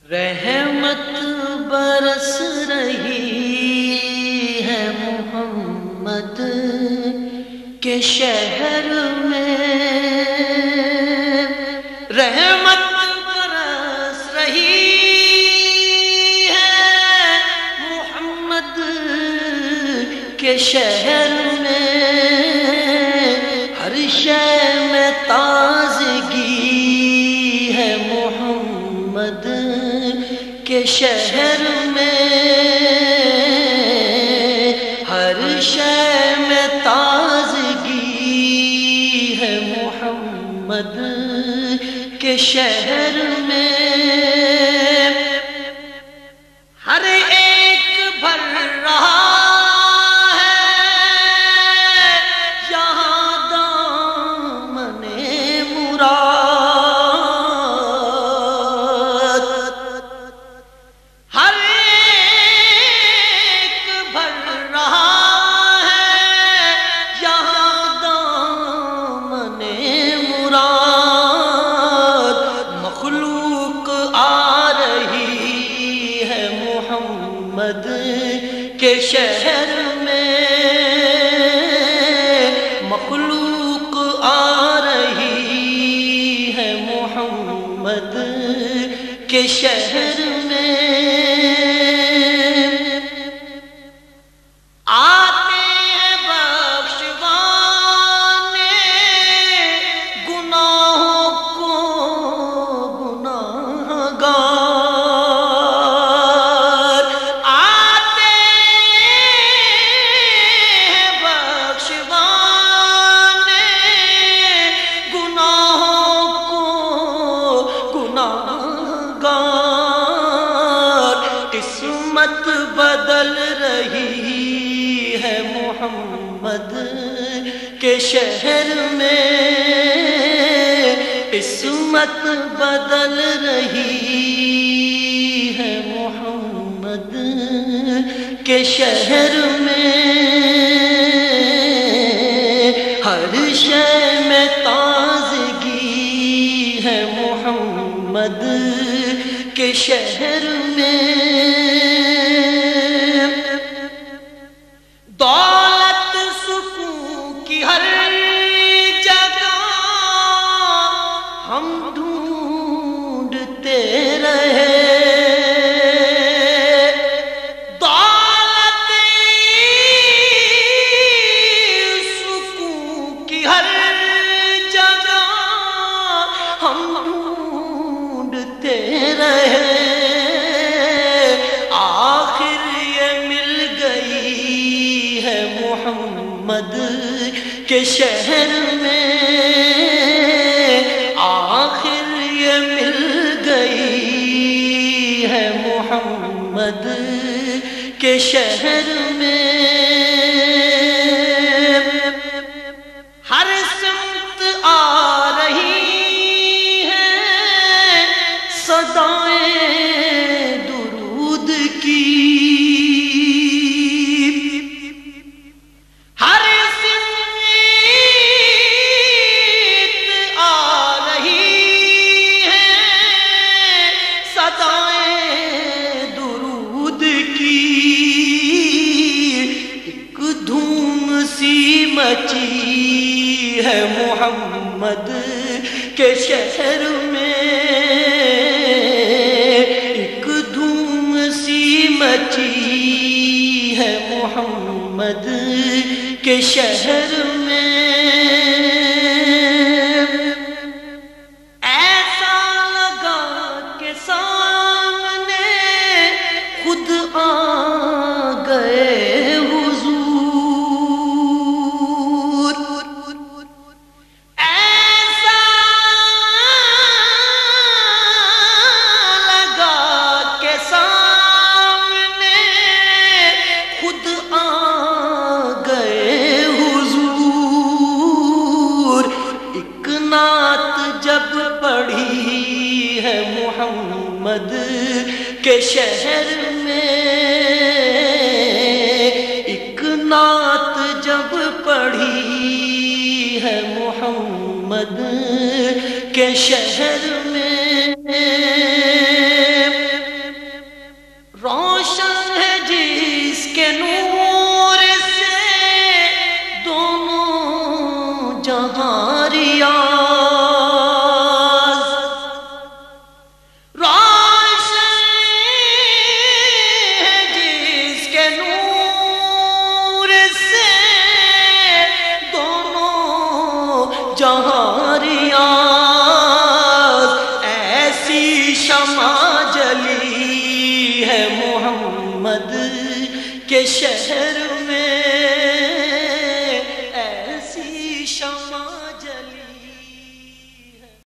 رحمت برس رہی ہے محمد کے شہر میں، رحمت برس رہی ہے محمد کے شہر میں، ہر شے میں تازگی ہے محمد کے شہر میں، ہر شے میں تازگی ہے محمد کے شہر میں، ہر ایک بھر رہا ہے یہاں دامن مراد، محمد کے شہر میں مخلوق آ رہی ہے محمد کے شہر میں، آتے ہیں بخشوانے گناہوں کو گناہگار، قسمت بدل رہی ہے محمد کے شہر میں، قسمت بدل رہی ہے محمد کے شہر میں، ہر شے میں تازگی ہے محمد کے شہر میں، دولت سکون کی ہر جگہ ہم ڈھونڈتے رہے، دولت سکون کی ہر جگہ ہم ڈھونڈتے رہے، محمد کے شہر میں آخر یہ مل گئی ہے محمد کے شہر میں، ہر سمت آ رہی ہے صدائیں درود کی، مچی ہے محمد کے شہر میں، ایک دھوم سی مچی ہے محمد کے شہر میں، ایسا لگا کہ سامنے خود آ گئے پڑھی ہے محمد کے شہر میں، ایک نعت جب پڑھی ہے محمد کے شہر میں، ریاض، روشن ہے جس کے نور سے دونوں جہاں ریاض، ایسی شمع جلی ہے محمد کے شہر میں،